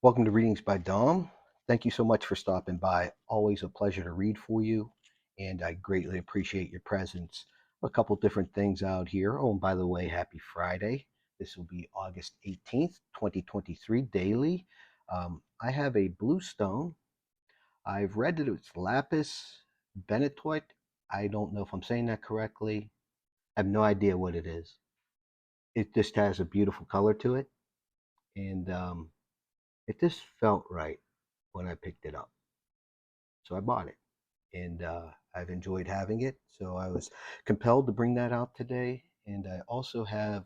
Welcome to Readings by Dom. Thank you so much for stopping by. Always a pleasure to read for you, and I greatly appreciate your presence. A couple different things out here. Oh, and by the way, happy Friday. This will be August 18th, 2023, daily. I have a blue stone. I've read that it's lapis benitoite. I don't know if I'm saying that correctly. I have no idea what it is. It just has a beautiful color to it, and it just felt right when I picked it up. So I bought it, and I've enjoyed having it. So I was compelled to bring that out today. And I also have,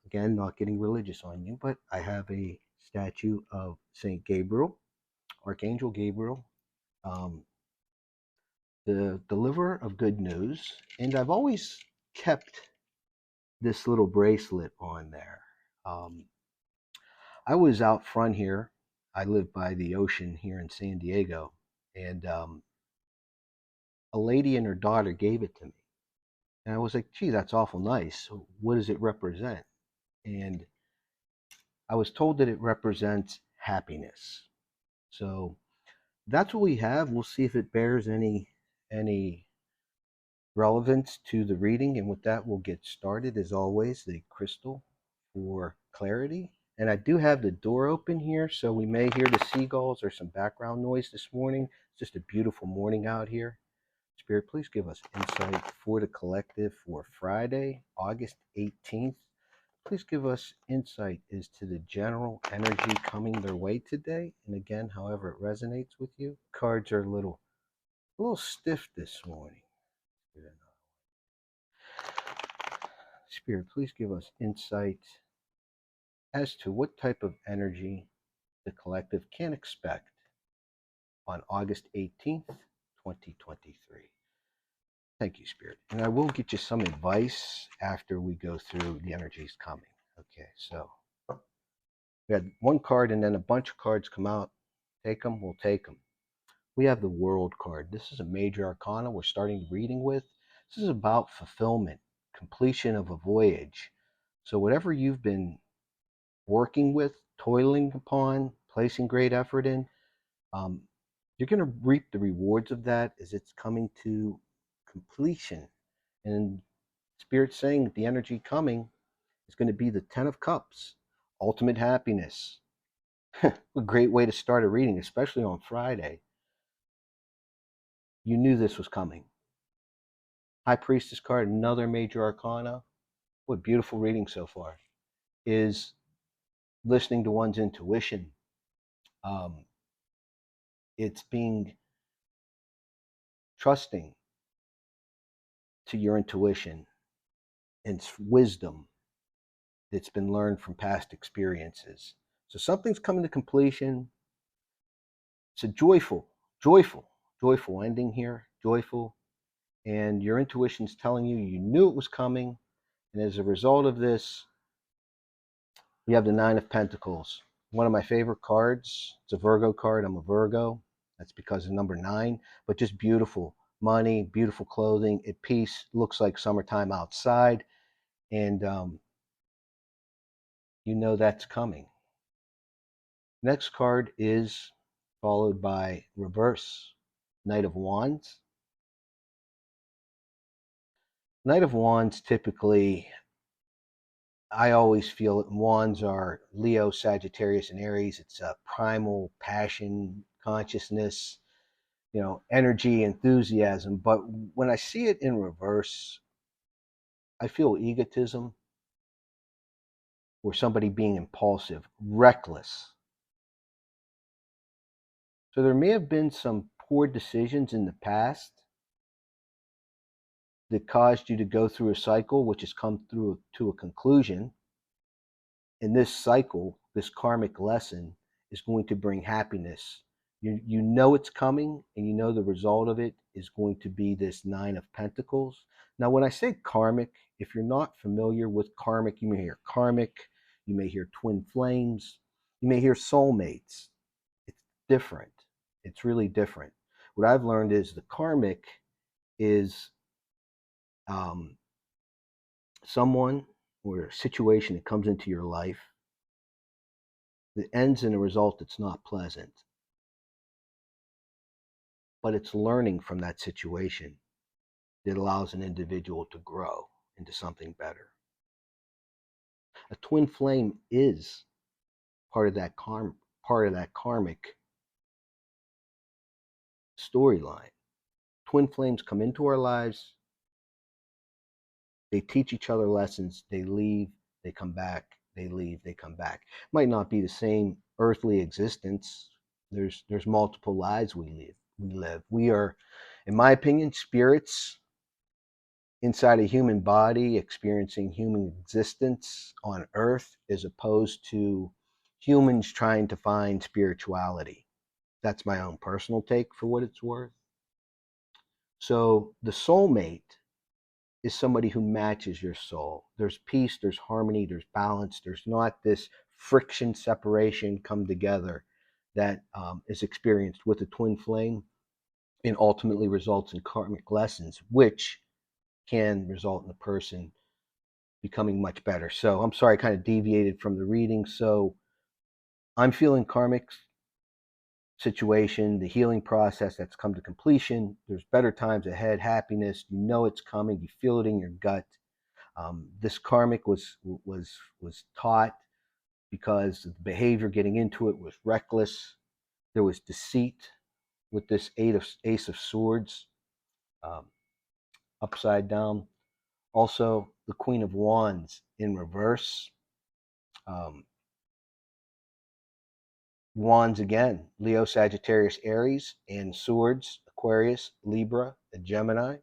again, not getting religious on you, but I have a statue of Saint Gabriel, Archangel Gabriel, um, the deliverer of good news. And I've always kept this little bracelet on there. Um, I was out front here. I live by the ocean here in San Diego, and a lady and her daughter gave it to me. And I was like, gee, that's awful nice. So what does it represent? And I was told that it represents happiness. So that's what we have. We'll see if it bears any relevance to the reading. And with that, we'll get started. As always, the crystal for clarity. And I do have the door open here, so we may hear the seagulls or some background noise this morning. It's just a beautiful morning out here. Spirit, please give us insight for the collective for Friday, August 18th. Please give us insight as to the general energy coming their way today. And again, however it resonates with you. Cards are a little stiff this morning. Spirit, please give us insight as to what type of energy the collective can expect on August 18th, 2023. Thank you, Spirit. And I will get you some advice after we go through the energies coming. Okay, so we had one card and then a bunch of cards come out. Take them, we'll take them. We have the World card. This is a major arcana we're starting reading with. This is about fulfillment, completion of a voyage. So whatever you've been working with, toiling upon, placing great effort in, um, you're going to reap the rewards of that as it's coming to completion. And Spirit's saying that the energy coming is going to be the Ten of Cups, ultimate happiness. A great way to start a reading, especially on Friday. You knew this was coming. High Priestess card, another major arcana. What beautiful reading so far. Is listening to one's intuition. Um, it's being trusting to your intuition and wisdom that's been learned from past experiences. So something's coming to completion. It's a joyful ending here. Joyful. And your intuition's telling you you knew it was coming. And as a result of this, we have the Nine of Pentacles. One of my favorite cards. It's a Virgo card. I'm a Virgo. That's because of number 9. But just beautiful. Money, beautiful clothing, at peace. Looks like summertime outside. And you know that's coming. Next card is followed by reverse. Knight of Wands. Knight of Wands typically, I always feel that wands are Leo, Sagittarius, and Aries. It's a primal passion, consciousness, energy, enthusiasm. But when I see it in reverse, I feel egotism or somebody being impulsive, reckless. So there may have been some poor decisions in the past that caused you to go through a cycle which has come through to a conclusion. And this cycle, this karmic lesson, is going to bring happiness. You know it's coming, and you know the result of it is going to be this Nine of Pentacles. Now, when I say karmic, if you're not familiar with karmic, you may hear karmic, you may hear twin flames, you may hear soulmates. It's different. It's really different. What I've learned is the karmic is um, someone or a situation that comes into your life It ends in a result that's not pleasant, but it's learning from that situation that allows an individual to grow into something better. A twin flame is part of that karmic storyline. Twin flames come into our lives, they teach each other lessons, they leave, they come back, they leave, they come back. Might not be the same earthly existence. There's multiple lives we live. We are, in my opinion, spirits inside a human body experiencing human existence on earth, as opposed to humans trying to find spirituality. That's my own personal take for what it's worth. So the soulmate is somebody who matches your soul. There's peace, there's harmony, there's balance. There's not this friction, separation, come together that is experienced with a twin flame and ultimately results in karmic lessons, which can result in the person becoming much better. So I'm sorry, I kind of deviated from the reading. So I'm feeling karmic situation, the healing process that's come to completion. There's better times ahead, happiness. You know it's coming. You feel it in your gut. This karmic was taught because the behavior getting into it was reckless. There was deceit with this ace of swords, um, upside down. Also, the Queen of Wands in reverse. Um, Wands again, Leo, Sagittarius, Aries, and swords, Aquarius, Libra, and Gemini.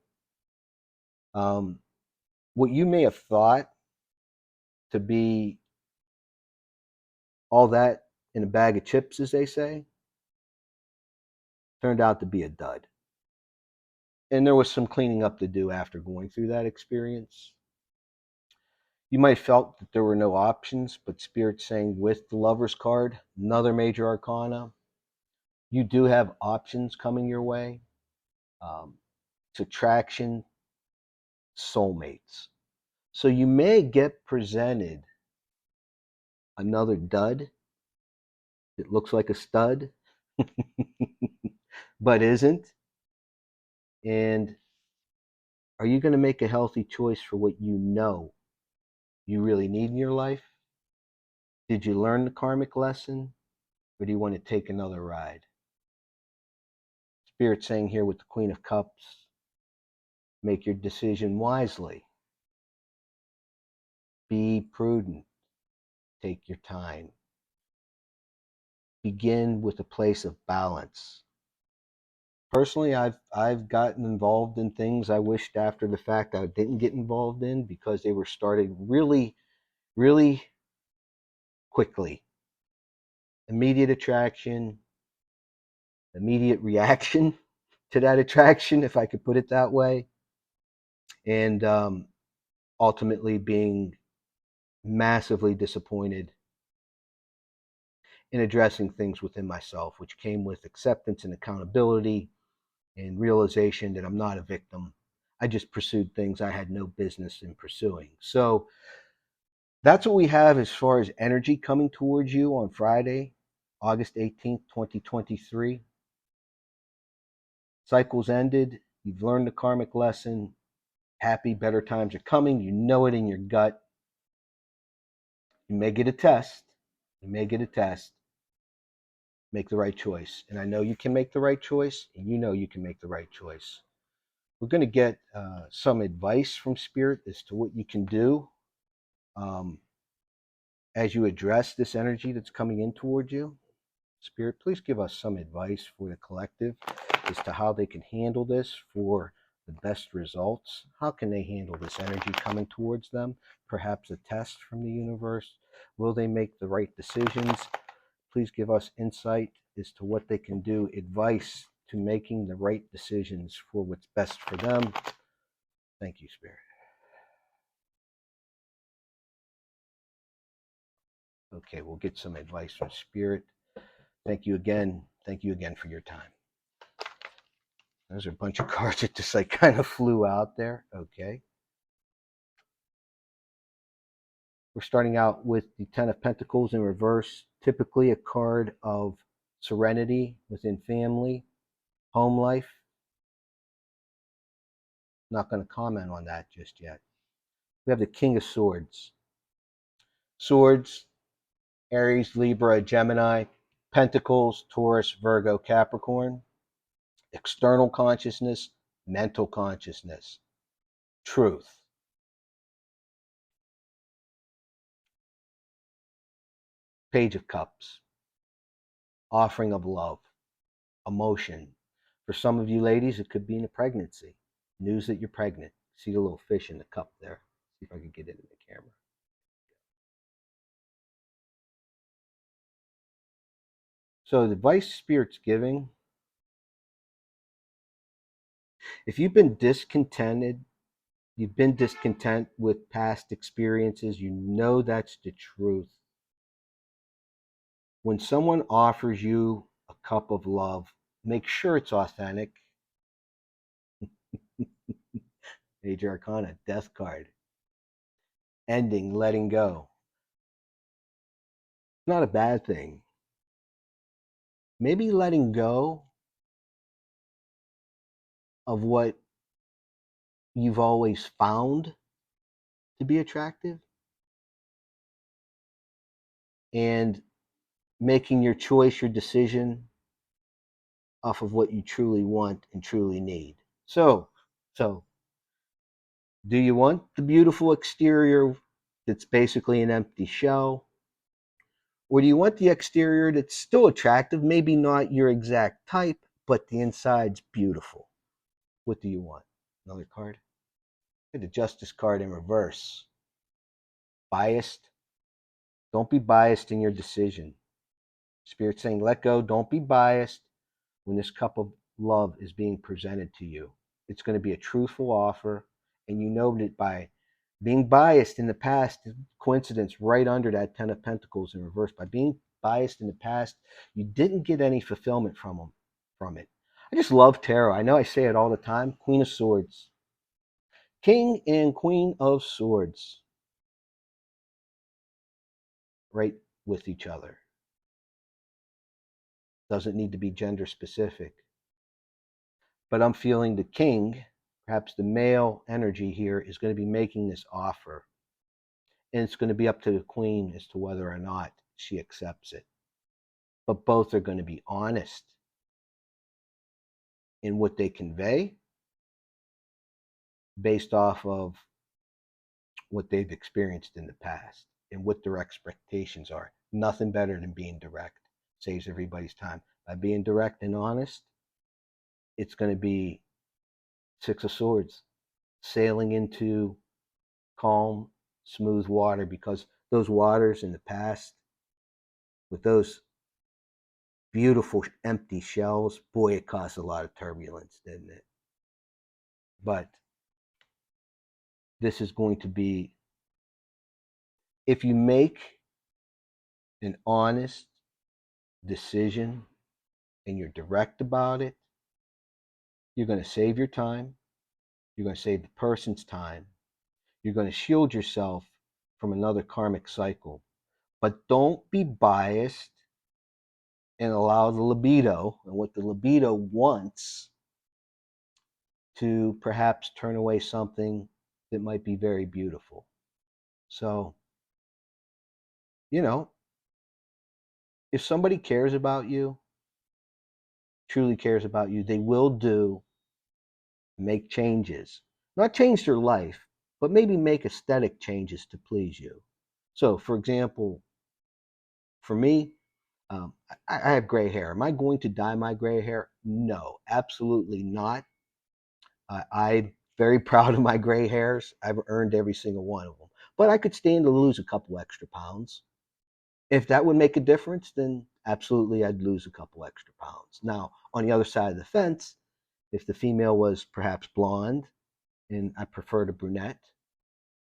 Um, what you may have thought to be all that in a bag of chips, as they say, turned out to be a dud. And there was some cleaning up to do after going through that experience. You might have felt that there were no options, but Spirit's saying with the Lover's card, another major arcana, you do have options coming your way. It's attraction, soulmates. So you may get presented another dud that looks like a stud, but isn't. And are you going to make a healthy choice for what you know you really need in your life? Did you learn the karmic lesson, or do you want to take another ride? Spirit saying here with the Queen of Cups, make your decision wisely. Be prudent. Take your time. Begin with a place of balance. Personally, I've gotten involved in things I wished after the fact I didn't get involved in because they were started really, really quickly. Immediate attraction, immediate reaction to that attraction, if I could put it that way, and ultimately being massively disappointed in addressing things within myself, which came with acceptance and accountability and realization that I'm not a victim. I just pursued things I had no business in pursuing. So that's what we have as far as energy coming towards you on Friday, August 18th, 2023. Cycles ended. You've learned the karmic lesson. Happy, better times are coming. You know it in your gut. You may get a test. You may get a test. Make the right choice. And I know you can make the right choice, and you know you can make the right choice. We're going to get some advice from Spirit as to what you can do um, as you address this energy that's coming in towards you. Spirit, please give us some advice for the collective as to how they can handle this for the best results. How can they handle this energy coming towards them? Perhaps a test from the universe. Will they make the right decisions? Please give us insight as to what they can do, advice to making the right decisions for what's best for them. Thank you, Spirit. Okay, we'll get some advice from Spirit. Thank you again. Thank you again for your time. Those are a bunch of cards that just like kind of flew out there. Okay. We're starting out with the Ten of Pentacles in reverse, typically a card of serenity within family, home life. Not going to comment on that just yet. We have the King of Swords. Swords, Aries, Libra, Gemini, Pentacles, Taurus, Virgo, Capricorn. External consciousness, mental consciousness, truth. Page of Cups, offering of love, emotion. For some of you ladies, it could be in a pregnancy. News that you're pregnant. See the little fish in the cup there. See if I can get it in the camera. So the advice Spirit's giving, if you've been discontented, you've been discontent with past experiences, you know that's the truth. When someone offers you a cup of love, make sure it's authentic. Major Arcana, Death card. Ending, letting go. It's not a bad thing. Maybe letting go of what you've always found to be attractive and making your choice, your decision off of what you truly want and truly need. So, do you want the beautiful exterior that's basically an empty shell? Or do you want the exterior that's still attractive, maybe not your exact type, but the inside's beautiful? What do you want? Another card? The Justice card in reverse. Biased? Don't be biased in your decision. Spirit saying, let go. Don't be biased when this cup of love is being presented to you. It's going to be a truthful offer, and you know that by being biased in the past, coincidence right under that Ten of Pentacles in reverse, by being biased in the past, you didn't get any fulfillment from it. I just love tarot. I know I say it all the time. Queen of Swords. King and Queen of Swords. Right with each other. Doesn't need to be gender specific. But I'm feeling the king, perhaps the male energy here, is going to be making this offer. And it's going to be up to the queen as to whether or not she accepts it. But both are going to be honest in what they convey based off of what they've experienced in the past and what their expectations are. Nothing better than being direct. Saves everybody's time. By being direct and honest, it's going to be Six of Swords, sailing into calm, smooth water, because those waters in the past, with those beautiful empty shells, boy, it caused a lot of turbulence, didn't it? But this is going to be, if you make an honest decision and you're direct about it, you're going to save your time. You're going to save the person's time. You're going to shield yourself from another karmic cycle. But don't be biased and allow the libido and what the libido wants to perhaps turn away something that might be very beautiful. So, if somebody cares about you, truly cares about you, they will make changes. Not change their life, but maybe make aesthetic changes to please you. So, for example, for me, I have gray hair. Am I going to dye my gray hair? No, absolutely not. I'm very proud of my gray hairs. I've earned every single one of them. But I could stand to lose a couple extra pounds. If that would make a difference, then absolutely I'd lose a couple extra pounds. Now, on the other side of the fence, if the female was perhaps blonde and I preferred a brunette,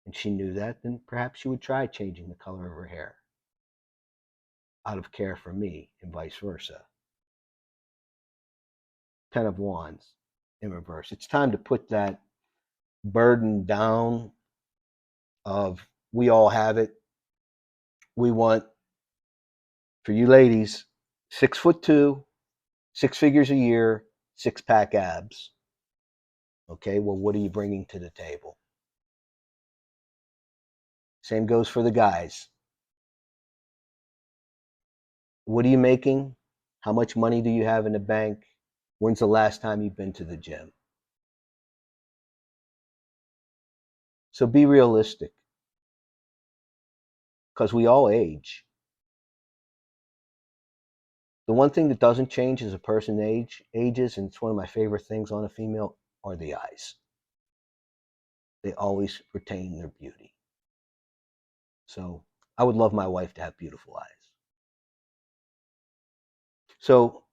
and she knew that, then perhaps she would try changing the color of her hair out of care for me and vice versa. Ten of Wands in reverse. It's time to put that burden down of we all have it. we want, for you ladies, 6'2", 6 figures a year, 6-pack abs. Okay, well, what are you bringing to the table? Same goes for the guys. What are you making? How much money do you have in the bank? When's the last time you've been to the gym? So be realistic, because we all age. The one thing that doesn't change as a person ages, and it's one of my favorite things on a female, are the eyes. They always retain their beauty. So I would love my wife to have beautiful eyes. So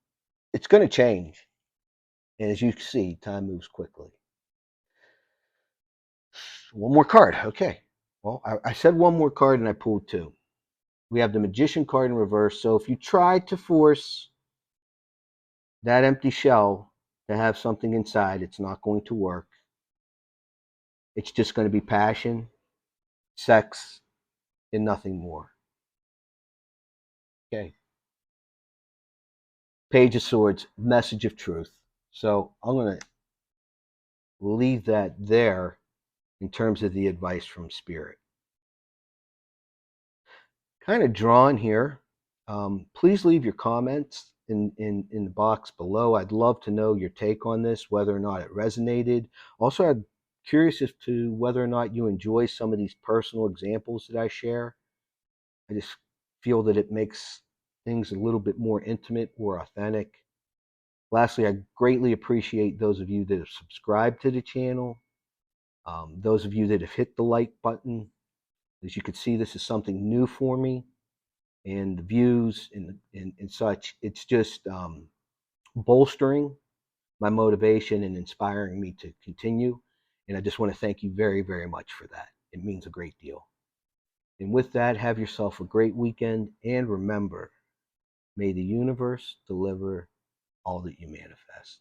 it's going to change. And as you see, time moves quickly. One more card. Okay. Well, I said one more card and I pulled two. We have the Magician card in reverse. So if you try to force that empty shell to have something inside, it's not going to work. It's just going to be passion, sex, and nothing more. Okay. Page of Swords, message of truth. So I'm going to leave that there in terms of the advice from Spirit. Kind of drawn here. Please leave your comments in the box below. I'd love to know your take on this, whether or not it resonated. Also, I'm curious as to whether or not you enjoy some of these personal examples that I share. I just feel that it makes things a little bit more intimate or authentic. Lastly, I greatly appreciate those of you that have subscribed to the channel, those of you that have hit the like button. As you can see, this is something new for me, and the views and such, it's just bolstering my motivation and inspiring me to continue. And I just want to thank you very, very much for that. It means a great deal. And with that, have yourself a great weekend, and remember, may the universe deliver all that you manifest.